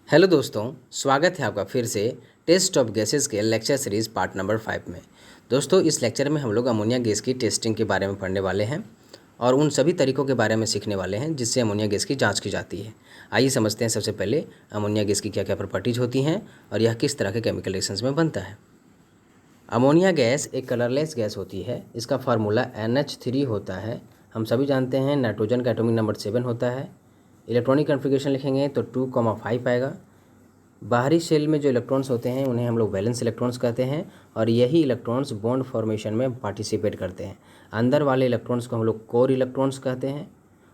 Hello दोस्तों, स्वागत है आपका फिर से टेस्ट ऑफ गैसेस के लेक्चर सीरीज़ पार्ट नंबर 5 में। दोस्तों, इस लेक्चर में हम लोग अमोनिया गैस की टेस्टिंग के बारे में पढ़ने वाले हैं और उन सभी तरीकों के बारे में सीखने वाले हैं जिससे अमोनिया गैस की जांच की जाती है। आइए समझते हैं सबसे पहले अमोनिया गैस की क्या क्या प्रॉपर्टीज़ होती हैं और यह किस तरह के केमिकल रिएक्शंस में बनता है। अमोनिया गैस एक कलरलेस गैस होती है। इसका फार्मूला NH3 होता है। हम सभी जानते हैं नाइट्रोजन का एटॉमिक नंबर 7 होता है। इलेक्ट्रॉनिक कन्फिग्रेशन लिखेंगे तो 2,5 आएगा। बाहरी शेल में जो इलेक्ट्रॉन्स होते हैं उन्हें हम लोग वैलेंस इलेक्ट्रॉन्स कहते हैं और यही इलेक्ट्रॉन्स बॉन्ड फॉर्मेशन में पार्टिसिपेट करते हैं। अंदर वाले इलेक्ट्रॉन्स को हम लोग कोर इलेक्ट्रॉन्स कहते हैं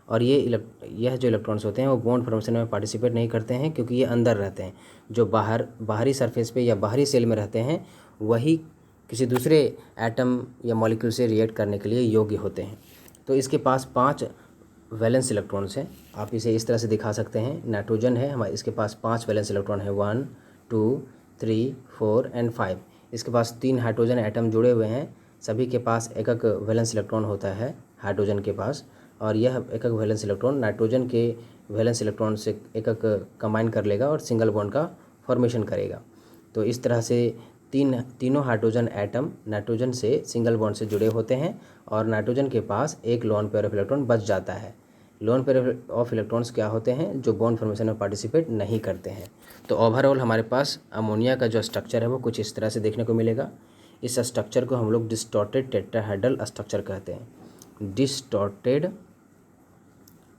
और यह जो इलेक्ट्रॉन्स होते हैं वो बॉन्ड फॉर्मेशन में पार्टिसिपेट नहीं करते हैं क्योंकि ये अंदर रहते हैं। जो बाहरी सरफेस पे या बाहरी सेल में रहते हैं वही किसी दूसरे एटम या मॉलिक्यूल से रिएक्ट करने के लिए योग्य होते हैं। तो इसके पास 5 वैलेंस इलेक्ट्रॉन्स हैं। आप इसे इस तरह से दिखा सकते हैं। नाइट्रोजन है हमारे, इसके पास 5 वैलेंस इलेक्ट्रॉन है, 1 2 3 4 एंड 5। इसके पास 3 हाइड्रोजन एटम जुड़े हुए हैं। सभी के पास एक एक वैलेंस इलेक्ट्रॉन होता है हाइड्रोजन के पास, और यह एक एक वैलेंस इलेक्ट्रॉन नाइट्रोजन के वैलेंस इलेक्ट्रॉन से एक एक कंबाइन कर लेगा और सिंगल बॉन्ड का फॉर्मेशन करेगा। तो इस तरह से तीनों हाइड्रोजन एटम नाइट्रोजन से सिंगल बॉन्ड से जुड़े होते हैं और नाइट्रोजन के पास एक लोन पेयर ऑफ इलेक्ट्रॉन बच जाता है। लोन पेयर ऑफ इलेक्ट्रॉन्स क्या होते हैं? जो बॉन्ड फॉर्मेशन में पार्टिसिपेट नहीं करते हैं। तो ओवरऑल हमारे पास अमोनिया का जो स्ट्रक्चर है वो कुछ इस तरह से देखने को मिलेगा। इस स्ट्रक्चर को हम लोग डिस्टॉर्टेड टेट्राहेड्रल स्ट्रक्चर कहते हैं। Distorted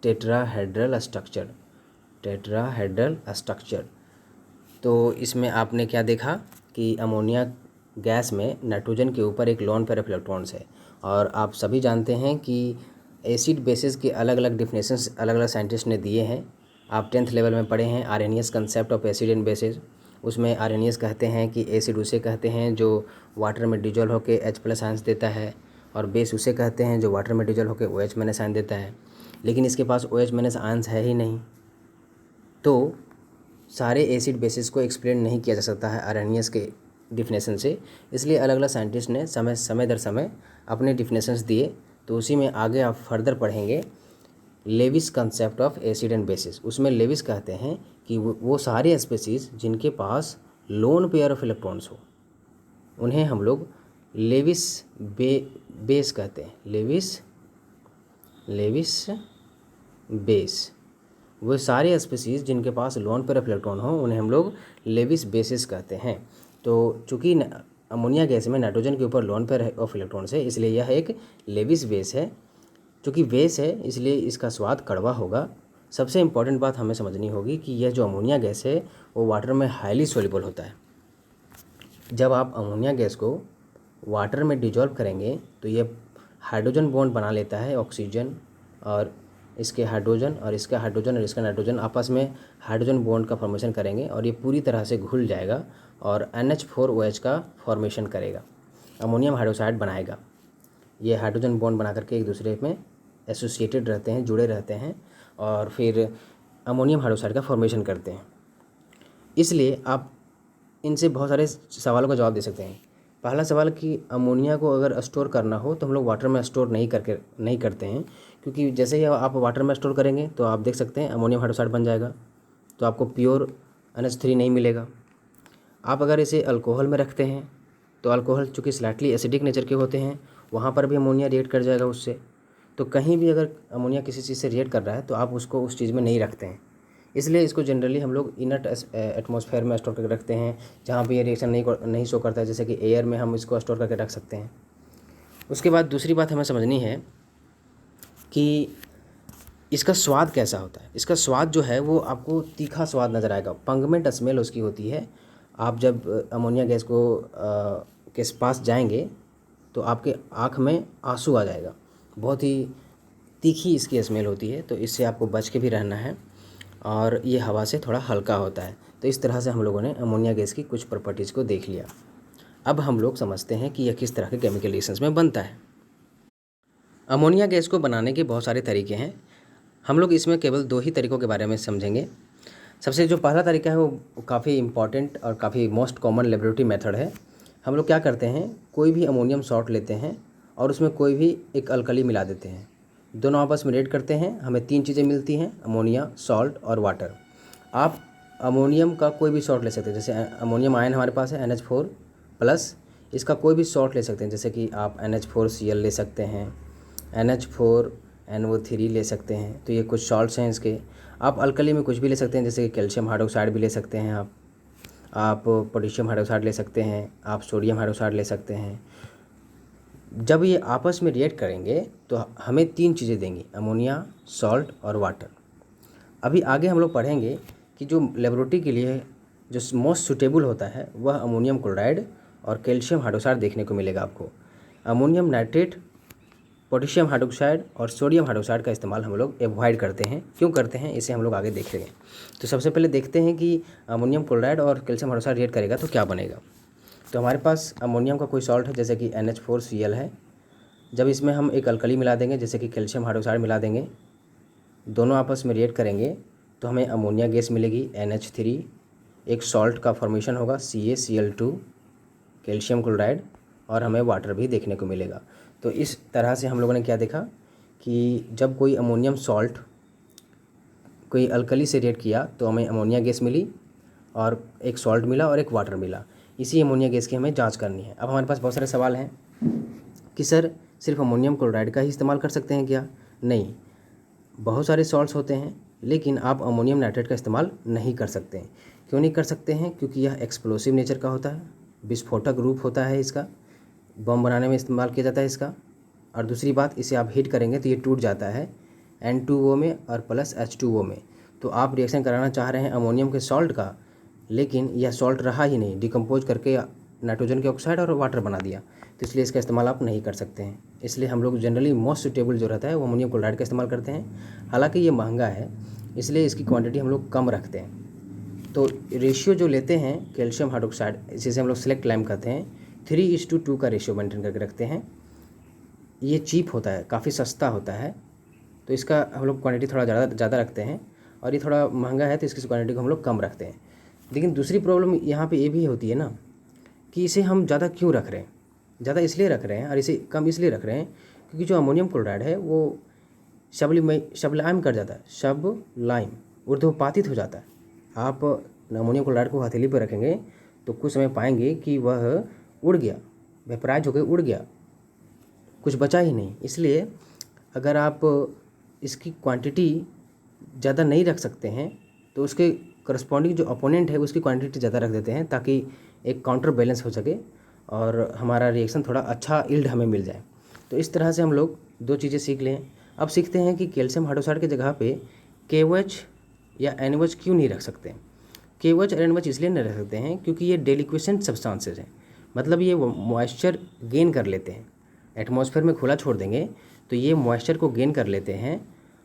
tetrahedral structure. तो इसमें आपने क्या देखा कि अमोनिया गैस में नाइट्रोजन के ऊपर एक लोन पेयर ऑफ इलेक्ट्रॉन्स है। और आप सभी जानते हैं कि एसिड बेसिस के अलग अलग डिफिनेशंस अलग अलग साइंटिस्ट ने दिए हैं। आप 10th लेवल में पढ़े हैं Arrhenius concept of acid and bases. उसमें आर्हेनियस कहते हैं कि एसिड उसे कहते हैं जो वाटर में डिजोल्व होकर H+ आयंस देता है, और बेस उसे कहते हैं जो वाटर में डिजोल्व होकर OH- आयन देता है। लेकिन इसके पास OH- आयंस है ही नहीं, तो सारे एसिड बेसिस को एक्सप्लेन नहीं किया जा सकता है आर्हेनियस के डिफिनेशन से। इसलिए अलग अलग साइंटिस्ट ने समय दर समय अपने डिफिनेशंस दिए। तो उसी में आगे आप फर्दर पढ़ेंगे Lewis concept of acid and bases. उसमें लेविस कहते हैं कि वो सारे स्पेसीज जिनके पास लोन पेयर ऑफ इलेक्ट्रॉन्स हो उन्हें हम लोग लेविस बेस कहते हैं। Lewis base. वो सारे स्पीसीज़ जिनके पास लोन पेयर ऑफ इलेक्ट्रॉन हो उन्हें हम लोग लेविस बेसिस कहते हैं। तो चूँकि अमोनिया गैस में नाइट्रोजन के ऊपर लोन पेयर ऑफ इलेक्ट्रॉन्स है इसलिए यह एक लेविस बेस है। चूँकि बेस है इसलिए इसका स्वाद कड़वा होगा। सबसे इम्पॉर्टेंट बात हमें समझनी होगी कि यह जो अमोनिया गैस है वो वाटर में हाईली सोल्यूबल होता है। जब आप अमोनिया गैस को वाटर में डिजॉल्व करेंगे तो ये हाइड्रोजन बॉन्ड बना लेता है, ऑक्सीजन और इसके हाइड्रोजन और इसका हाइड्रोजन और इसका नाइट्रोजन आपस में हाइड्रोजन बॉन्ड का फॉर्मेशन करेंगे और ये पूरी तरह से घुल जाएगा और NH4OH का फॉर्मेशन करेगा, अमोनियम हाइड्रोक्साइड बनाएगा। ये हाइड्रोजन बॉन्ड बना करके एक दूसरे में एसोसिएटेड रहते हैं, जुड़े रहते हैं और फिर अमोनियम हाइड्रोक्साइड का फॉर्मेशन करते हैं। इसलिए आप इनसे बहुत सारे सवालों का जवाब दे सकते हैं। पहला सवाल कि अमोनिया को अगर स्टोर करना हो तो हम लोग वाटर में स्टोर नहीं करते हैं, क्योंकि जैसे ही आप वाटर में स्टोर करेंगे तो आप देख सकते हैं अमोनियम हाइड्रोक्साइड बन जाएगा, तो आपको प्योर NH3 नहीं मिलेगा। आप अगर इसे अल्कोहल में रखते हैं तो अल्कोहल चूँकि स्लाइटली एसिडिक नेचर के होते हैं, वहाँ पर भी अमोनिया रिएक्ट कर जाएगा उससे। तो कहीं भी अगर अमोनिया किसी चीज़ से रिएक्ट कर रहा है तो आप उसको उस चीज़ में नहीं रखते हैं। इसलिए इसको जनरली हम लोग इनर्ट एटमॉस्फेयर में स्टोर करके रखते हैं, जहाँ पे ये रिएक्शन नहीं शो करता है, जैसे कि एयर में हम इसको स्टोर करके रख सकते हैं। उसके बाद दूसरी बात हमें समझनी है कि इसका स्वाद कैसा होता है। इसका स्वाद जो है वो आपको तीखा स्वाद नज़र आएगा, पंगमेंट स्मेल उसकी होती है। आप जब अमोनिया गैस को के पास जाएंगे तो आपके आँख में आंसू आ जाएगा, बहुत ही तीखी इसकी स्मेल होती है। तो इससे आपको बच के भी रहना है और ये हवा से थोड़ा हल्का होता है। तो इस तरह से हम लोगों ने अमोनिया गैस की कुछ प्रॉपर्टीज़ को देख लिया। अब हम लोग समझते हैं कि यह किस तरह के केमिकल रिएक्शंस में बनता है। अमोनिया गैस को बनाने के बहुत सारे तरीके हैं। हम लोग इसमें केवल 2 ही तरीकों के बारे में समझेंगे। सबसे जो पहला तरीका है वो काफ़ी इम्पॉर्टेंट और काफ़ी मोस्ट कॉमन लेबोरेटरी मेथड है। हम लोग क्या करते हैं, कोई भी अमोनियम सॉल्ट लेते हैं और उसमें कोई भी एक अल्कली मिला देते हैं, दोनों आपस में रिएक्ट करते हैं, हमें 3 चीज़ें मिलती हैं, अमोनिया, सॉल्ट और वाटर। आप अमोनियम का कोई भी सॉल्ट ले सकते हैं, जैसे अमोनियम आयन हमारे पास है NH4+, इसका कोई भी सॉल्ट ले सकते हैं, जैसे कि आप NH4Cl ले सकते हैं, NH4NO3 ले सकते हैं। तो ये कुछ सॉल्ट्स हैं इसके। आप अल्कली में कुछ भी ले सकते हैं, जैसे कि कैल्शियम हाइड्रोक्साइड भी ले सकते हैं आप पोटेशियम हाइड्रोक्साइड ले सकते हैं, आप सोडियम हाइड्रोक्साइड ले सकते हैं। जब ये आपस में रिएक्ट करेंगे तो हमें 3 चीज़ें देंगी, अमोनिया, सॉल्ट और वाटर। अभी आगे हम लोग पढ़ेंगे कि जो लेबोरेटरी के लिए जो मोस्ट सूटेबल होता है वह अमोनियम क्लोराइड और कैल्शियम हाइड्रोक्साइड देखने को मिलेगा आपको। अमोनियम नाइट्रेट, पोटेशियम हाइड्रोक्साइड और सोडियम हाइड्रोक्साइड का इस्तेमाल हम लोग अवॉइड करते हैं। क्यों करते हैं इसे हम लोग आगे देखेंगे। तो सबसे पहले देखते हैं कि अमोनियम क्लोराइड और कैल्शियम हाइड्रोक्साइड रिएक्ट करेगा तो क्या बनेगा। तो हमारे पास अमोनियम का कोई सॉल्ट है, जैसे कि NH4Cl है। जब इसमें हम एक अल्कली मिला देंगे, जैसे कि कैल्शियम हाइड्रोक्साइड मिला देंगे, दोनों आपस में रिएक्ट करेंगे तो हमें अमोनिया गैस मिलेगी NH3, एक सॉल्ट का फॉर्मेशन होगा CaCl2, कैल्शियम क्लोराइड, और हमें वाटर भी देखने को मिलेगा। तो इस तरह से हम लोगों ने क्या देखा कि जब कोई अमोनियम सॉल्ट कोई अल्कली से रिएक्ट किया तो हमें अमोनिया गैस मिली और एक सॉल्ट मिला और एक वाटर मिला। इसी अमोनिया गैस की हमें जांच करनी है। अब हमारे पास बहुत सारे सवाल हैं कि सर सिर्फ अमोनियम क्लोराइड का ही इस्तेमाल कर सकते हैं क्या? नहीं, बहुत सारे सॉल्ट्स होते हैं, लेकिन आप अमोनियम नाइट्रेट का इस्तेमाल नहीं कर सकते हैं। क्यों नहीं कर सकते हैं? क्योंकि यह एक्सप्लोसिव नेचर का होता है, विस्फोटक रूप होता है इसका, बम बनाने में इस्तेमाल किया जाता है इसका। और दूसरी बात, इसे आप हीट करेंगे तो ये टूट जाता है N2O में और प्लस H2O में। तो आप रिएक्शन कराना चाह रहे हैं अमोनियम के सॉल्ट का, लेकिन यह सॉल्ट रहा ही नहीं, डिकम्पोज करके नाइट्रोजन के ऑक्साइड और वाटर बना दिया, तो इसलिए इसका इस्तेमाल आप नहीं कर सकते हैं। इसलिए हम लोग जनरली मोस्ट सुटेबल जो रहता है वो अमोनियम क्लोराइड का इस्तेमाल करते हैं। हालांकि ये महंगा है, इसलिए इसकी क्वांटिटी हम लोग कम रखते हैं। तो रेशियो जो लेते हैं कैल्शियम हाइड्रोक्साइड, जिसे हम लोग सेलेक्ट लाइम कहते हैं, 3:2 का रेशियो मेंटेन करके रखते हैं। ये चीप होता है, काफ़ी सस्ता होता है, तो इसका हम लोग क्वांटिटी थोड़ा ज़्यादा रखते हैं। और ये थोड़ा महंगा है तो इसकी क्वांटिटी को हम लोग कम रखते हैं। लेकिन दूसरी प्रॉब्लम यहाँ पे ये भी होती है ना कि इसे हम ज़्यादा क्यों रख रहे हैं। ज़्यादा इसलिए रख रहे हैं और इसे कम इसलिए रख रहे हैं क्योंकि जो अमोनियम क्लोराइड है वो शबलाइम कर जाता है, शबलाइम ऊर्ध्वपातित हो जाता है। आप अमोनियम क्लोराइड को हथेली पर रखेंगे तो कुछ समय पाएंगे कि वह उड़ गया, वेपराइज होकर उड़ गया, कुछ बचा ही नहीं। इसलिए अगर आप इसकी क्वांटिटी ज़्यादा नहीं रख सकते हैं तो उसके करस्पॉन्डिंग जो अपोनेंट है उसकी क्वांटिटी ज़्यादा रख देते हैं, ताकि एक काउंटर बैलेंस हो सके और हमारा रिएक्शन थोड़ा अच्छा यील्ड हमें मिल जाए। तो इस तरह से हम लोग 2 चीज़ें सीख लें। अब सीखते हैं कि कैल्शियम हाइड्रोक्साइड की जगह पे KOH या NaOH क्यों नहीं रख सकते। KOH और NaOH इसलिए नहीं रख सकते हैं क्योंकि ये डेलिक्वेसेंट सब्सटेंसेस हैं, मतलब ये मॉइस्चर गेन कर लेते हैं। एटमॉस्फेयर में खुला छोड़ देंगे तो ये मॉइस्चर को गेन कर लेते हैं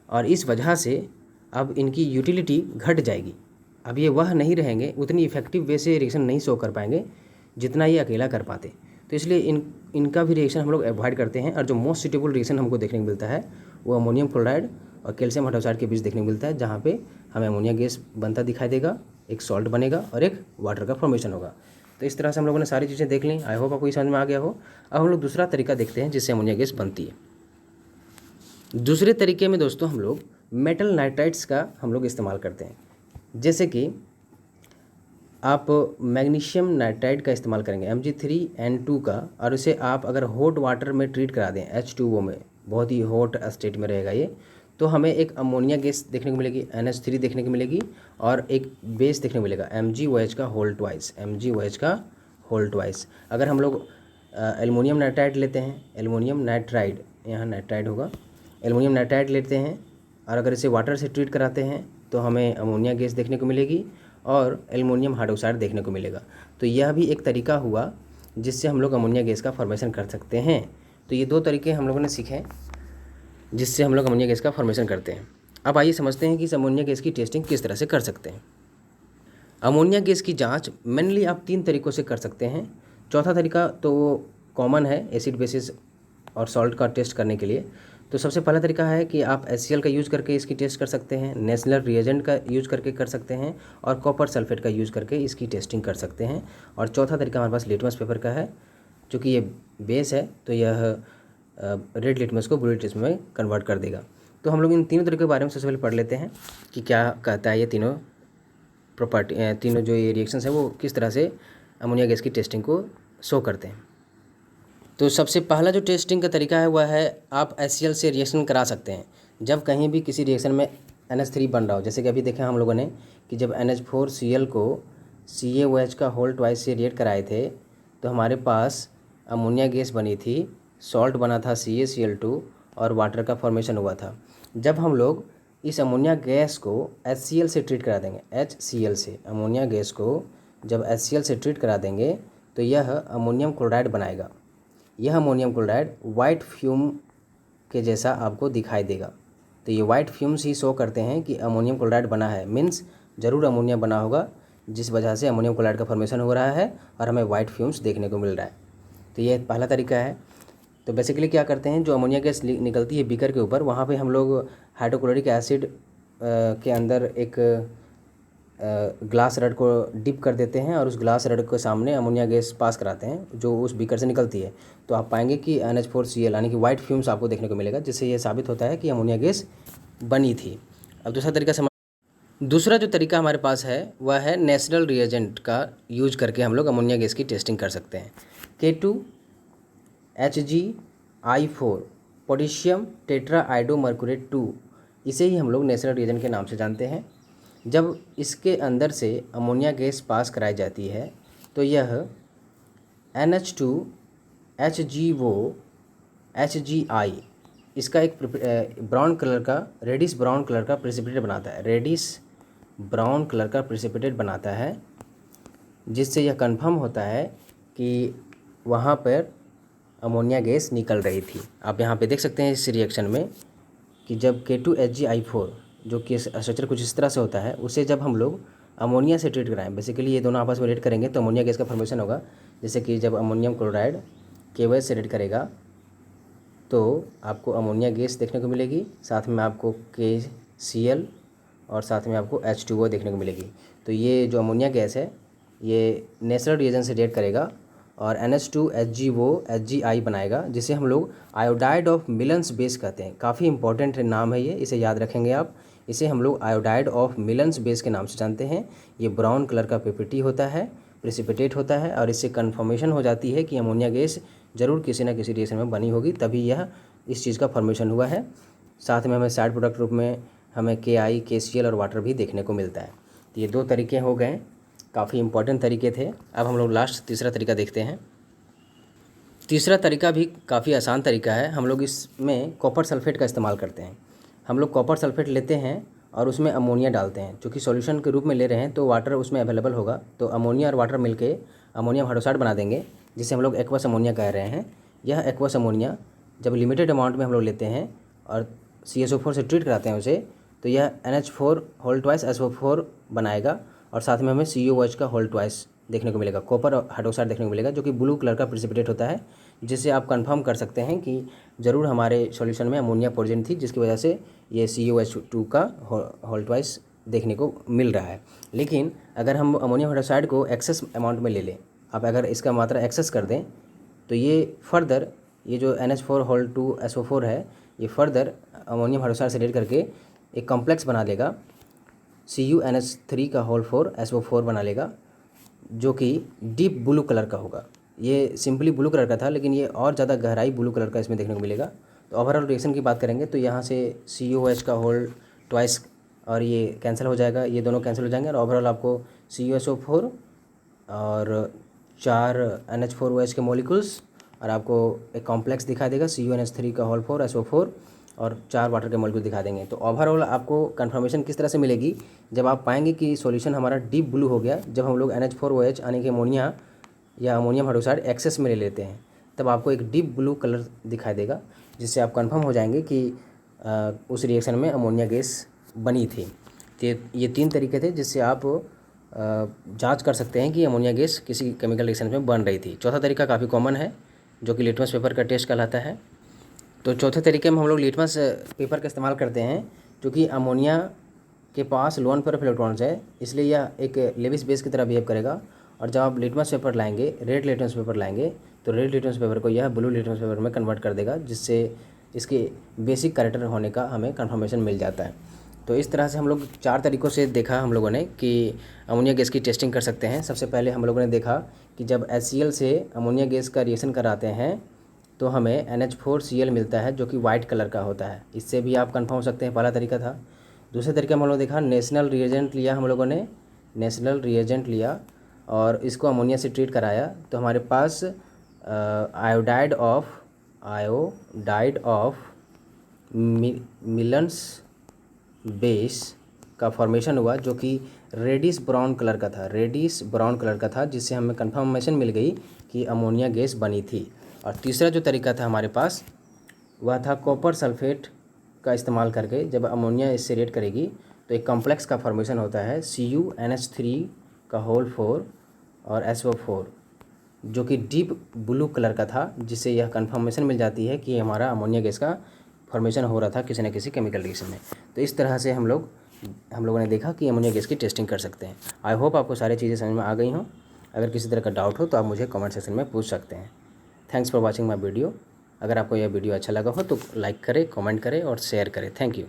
और इस वजह से अब इनकी यूटिलिटी घट जाएगी। अब ये वह नहीं रहेंगे, उतनी इफेक्टिव वे से रिएक्शन नहीं शो कर पाएंगे जितना ये अकेला कर पाते। तो इसलिए इनका भी रिएक्शन हम लोग अवॉइड करते हैं। और जो मोस्ट सूटेबल रिएक्शन हमको देखने को मिलता है वो अमोनियम क्लोराइड और कैल्शियम हाइड्रोक्साइड के बीच देखने को मिलता है, जहाँ पे हमें अमोनिया गैस बनता दिखाई देगा, एक सॉल्ट बनेगा और एक वाटर का फॉर्मेशन होगा। तो इस तरह से हम लोगों ने सारी चीज़ें देख ली। आई होप आपको समझ में आ गया हो। अब हम लोग दूसरा तरीका देखते हैं जिससे अमोनिया गैस बनती है। दूसरे तरीके में दोस्तों हम लोग मेटल नाइट्राइड्स का हम लोग इस्तेमाल करते हैं। जैसे कि आप मैग्नीशियम नाइट्राइड का इस्तेमाल करेंगे Mg3N2 का, और उसे आप अगर हॉट वाटर में ट्रीट करा दें H2O में, बहुत ही हॉट स्टेट में रहेगा ये, तो हमें एक अमोनिया गैस देखने को मिलेगी, NH3 देखने को मिलेगी और एक बेस देखने को मिलेगा MgOH का होल ट्वाइस, MgOH का होल ट्वाइस। अगर हम लोग एल्युमिनियम नाइट्राइड लेते हैं, एल्युमिनियम नाइट्राइड, यहाँ नाइट्राइड होगा, एल्युमिनियम नाइट्राइड लेते हैं और अगर इसे वाटर से ट्रीट कराते हैं तो हमें अमोनिया गैस देखने को मिलेगी और एल्युमिनियम हाइड्रोक्साइड देखने को मिलेगा। तो यह भी एक तरीका हुआ जिससे हम लोग अमोनिया गैस का फॉर्मेशन कर सकते हैं। तो ये 2 तरीके हम लोगों ने सीखे जिससे हम लोग अमोनिया गैस का फॉर्मेशन करते हैं। अब आइए समझते हैं कि इस अमोनिया गैस की टेस्टिंग किस तरह से कर सकते हैं। अमोनिया गैस की जांच मेनली आप 3 तरीक़ों से कर सकते हैं। चौथा तरीका तो कॉमन है एसिड बेसिस और सॉल्ट का टेस्ट करने के लिए। तो सबसे पहला तरीका है कि आप HCl का यूज़ करके इसकी टेस्ट कर सकते हैं, नेशनल रिएजेंट का यूज़ करके कर सकते हैं और कॉपर सल्फेट का यूज़ करके इसकी टेस्टिंग कर सकते हैं। और चौथा तरीका हमारे पास लिटमस पेपर का है, चूँकि ये बेस है तो यह रेड लिटमस को ब्लू लिटमस में कन्वर्ट कर देगा। तो हम लोग इन तीनों तरीके के बारे में सबसे पहले पढ़ लेते हैं कि क्या कहता है ये तीनों प्रॉपर्टी तीनों जो ये रिएक्शंस हैं वो किस तरह से अमोनिया गैस की टेस्टिंग को शो करते हैं। तो सबसे पहला जो टेस्टिंग का तरीका है वह है आप HCl से रिएक्शन करा सकते हैं। जब कहीं भी किसी रिएक्शन में NH3 बन रहा हो, जैसे कि अभी देखें हम लोगों ने कि जब NH4Cl को CaOH का होल ट्वाइस से रिएक्ट कराए थे तो हमारे पास अमोनिया गैस बनी थी, सॉल्ट बना था CaCl2 और वाटर का फॉर्मेशन हुआ था। जब हम लोग इस अमोनिया गैस को HCl से ट्रीट करा देंगे, HCl से अमोनिया गैस को जब HCl से ट्रीट करा देंगे तो यह अमोनियम क्लोराइड बनाएगा। यह अमोनियम क्लोराइड वाइट फ्यूम के जैसा आपको दिखाई देगा। तो ये वाइट फ्यूम्स ही शो करते हैं कि अमोनियम क्लोराइड बना है, मीन्स ज़रूर अमोनिया बना होगा, जिस वजह से अमोनियम क्लोराइड का फॉर्मेशन हो रहा है और हमें वाइट फ्यूम्स देखने को मिल रहा है। तो ये पहला तरीका है। तो बेसिकली क्या करते हैं, जो अमोनिया गैस निकलती है बीकर के ऊपर, वहाँ पे हम लोग हाइड्रोक्लोरिक एसिड के अंदर एक ग्लास रड को डिप कर देते हैं और उस ग्लास रड के सामने अमोनिया गैस पास कराते हैं जो उस बीकर से निकलती है। तो आप पाएंगे कि NH4Cl यानी कि वाइट फ्यूम्स आपको देखने को मिलेगा, जिससे ये साबित होता है कि अमोनिया गैस बनी थी। अब दूसरा जो तरीका हमारे पास है वह है नेचुरल रिएजेंट का यूज करके हम लोग अमोनिया गैस की टेस्टिंग कर सकते हैं। K2HgI4 पोटेशियम टेट्राआइडोमर्क्यूरेट 2, इसे ही हम लोग नेचुरल रिएजेंट के नाम से जानते हैं। जब इसके अंदर से अमोनिया गैस पास कराई जाती है तो यह NH2HgO इसका एक ब्राउन कलर का रेडिश ब्राउन कलर का प्रेसिपिटेट बनाता है, रेडिश ब्राउन कलर का प्रेसिपिटेट बनाता है, जिससे यह कंफर्म होता है कि वहाँ पर अमोनिया गैस निकल रही थी। आप यहाँ पे देख सकते हैं इस रिएक्शन में कि जब K2HgI4 जो कि स्ट्रक्चर कुछ इस तरह से होता है, उसे जब हम लोग अमोनिया से ट्रीट कराएं, बेसिकली ये दोनों आपस में रिएक्ट करेंगे तो अमोनिया गैस का फॉर्मेशन होगा। जैसे कि जब अमोनियम क्लोराइड KOH से रिएक्ट करेगा तो आपको अमोनिया गैस देखने को मिलेगी, साथ में आपको KCl और साथ में आपको H2O देखने को मिलेगी। तो ये जो अमोनिया गैस है ये नेचुरल रिएजेंट से रिएक्ट करेगा और NH2HgO HgI बनाएगा, जिसे हम लोग आयोडाइड ऑफ मिलन्स बेस कहते हैं। काफ़ी इंपॉर्टेंट नाम है ये, इसे याद रखेंगे आप। इसे हम लोग आयोडाइड ऑफ मिलन्स बेस के नाम से जानते हैं। ये ब्राउन कलर का पेपिटी होता है, प्रेसिपिटेट होता है और इससे कन्फर्मेशन हो जाती है कि अमोनिया गैस ज़रूर किसी न किसी रिएक्शन में बनी होगी, तभी यह इस चीज़ का फॉर्मेशन हुआ है। साथ में हमें साइड प्रोडक्ट रूप में हमें KI KCl और वाटर भी देखने को मिलता है। तो ये दो तरीके हो गए, काफ़ी इंपॉर्टेंट तरीके थे। अब हम लोग लास्ट तीसरा तरीका देखते हैं। तीसरा तरीका भी काफ़ी आसान तरीका है। हम लोग इसमें कॉपर सल्फेट का इस्तेमाल करते हैं। हम लोग कॉपर सल्फेट लेते हैं और उसमें अमोनिया डालते हैं। चूँकि सॉल्यूशन के रूप में ले रहे हैं तो वाटर उसमें अवेलेबल होगा, तो अमोनिया और वाटर मिलके अमोनियम हाइड्रोक्साइड बना देंगे, जिसे हम लोग एक्वस अमोनिया कह रहे हैं। यह एक्वस अमोनिया जब लिमिटेड अमाउंट में हम लोग लेते हैं और CSO4 से ट्रीट कराते हैं उसे, तो यह NH4 होल ट्वाइस SO4 बनाएगा और साथ में हमें COH का होल ट्वाइस देखने को मिलेगा, कॉपर हाइड्रोक्साइड देखने को मिलेगा, जो कि ब्लू कलर का प्रेसिपिटेट होता है, जिससे आप कंफर्म कर सकते हैं कि ज़रूर हमारे सॉल्यूशन में अमोनिया प्रेजेंट थी, जिसकी वजह से ये COH2 का होल ट्वाइस देखने को मिल रहा है। लेकिन अगर हम अमोनियम हाइड्रोक्साइड को एक्सेस अमाउंट में ले लें, आप अगर इसका मात्रा एक्सेस कर दें तो ये फर्दर ये जो NH4 होल 2 SO4 है, ये फर्दर अमोनियम हाइड्रोक्साइड से रिएक्ट करके एक कॉम्प्लेक्स बना लेगा, CuNH3 का होल 4 SO4 बना लेगा, जो कि डीप ब्लू कलर का होगा। ये सिंपली ब्लू कलर का था, लेकिन ये और ज़्यादा गहराई ब्लू कलर का इसमें देखने को मिलेगा। तो ओवरऑल रिएक्शन की बात करेंगे तो यहाँ से COH का होल ट्वाइस और ये कैंसिल हो जाएगा, ये दोनों कैंसिल हो जाएंगे और ओवरऑल आपको CuSO4 और 4 NH4OH के मॉलिक्यूल्स और आपको एक कॉम्प्लेक्स दिखा देगा, CuNH3 का होल 4 SO4 और 4 वाटर के मॉलिक्यूल दिखा देंगे। तो ओवरऑल आपको कंफर्मेशन किस तरह से मिलेगी, जब आप पाएंगे कि सॉल्यूशन हमारा डीप ब्लू हो गया, जब हम लोग NH4OH यानी कि अमोनिया या अमोनियम हाइड्रोक्साइड एक्सेस में ले लेते हैं, तब आपको एक डीप ब्लू कलर दिखाई देगा, जिससे आप कंफर्म हो जाएंगे कि उस रिएक्शन में अमोनिया गैस बनी थी। तो ये 3 तरीके थे जिससे आप जांच कर सकते हैं कि अमोनिया गैस किसी केमिकल रिएक्शन में बन रही थी। चौथा तरीका काफ़ी कॉमन है, जो कि लिटमस पेपर का टेस्ट कहलाता है। तो चौथे तरीके में हम लोग लिटमस पेपर का इस्तेमाल करते हैं, क्योंकि अमोनिया के पास लोन पेयर ऑफ इलेक्ट्रॉन्स है, इसलिए यह एक लेविस बेस की तरह बिहेव करेगा। और जब आप लिटमस पेपर लाएंगे, रेड लिटमस पेपर लाएंगे, तो रेड लिटमस पेपर को यह ब्लू लिटमस पेपर में कन्वर्ट कर देगा, जिससे इसके बेसिक कैरेक्टर होने का हमें कंफर्मेशन मिल जाता है। तो इस तरह से हम लोग 4 तरीक़ों से देखा हम लोगों ने कि अमोनिया गैस की टेस्टिंग कर सकते हैं। सबसे पहले हम लोगों ने देखा कि जब HCl से अमोनिया गैस का रिएक्शन कराते हैं तो हमें NH4Cl मिलता है जो कि वाइट कलर का होता है। इससे भी आप कन्फर्म हो सकते हैं, पहला तरीका था। दूसरे तरीके में हम लोग देखा नेशनल रिएजेंट लिया हम लोगों ने, नेशनल रिएजेंट लिया और इसको अमोनिया से ट्रीट कराया तो हमारे पास आयोडाइड ऑफ मिलन्स बेस का फॉर्मेशन हुआ जो कि रेडिश ब्राउन कलर का था, जिससे हमें कंफर्मेशन मिल गई कि अमोनिया गैस बनी थी। और तीसरा जो तरीका था हमारे पास वह था कॉपर सल्फेट का इस्तेमाल करके। जब अमोनिया इससे रिएक्ट करेगी तो एक कॉम्प्लेक्स का फॉर्मेशन होता है CuNH3 और SO4 जो कि डीप ब्लू कलर का था, जिससे यह कंफर्मेशन मिल जाती है कि हमारा अमोनिया गैस का फॉर्मेशन हो रहा था किसी न किसी केमिकल रिएक्शन में। तो इस तरह से हम लोगों ने देखा कि अमोनिया गैस की टेस्टिंग कर सकते हैं। आई होप आपको सारी चीज़ें समझ में आ गई हों। अगर किसी तरह का डाउट हो तो आप मुझे कमेंट सेक्शन में पूछ सकते हैं। Thanks for watching my video. अगर आपको यह वीडियो अच्छा लगा हो तो लाइक करें, कमेंट करें और शेयर करें। Thank you.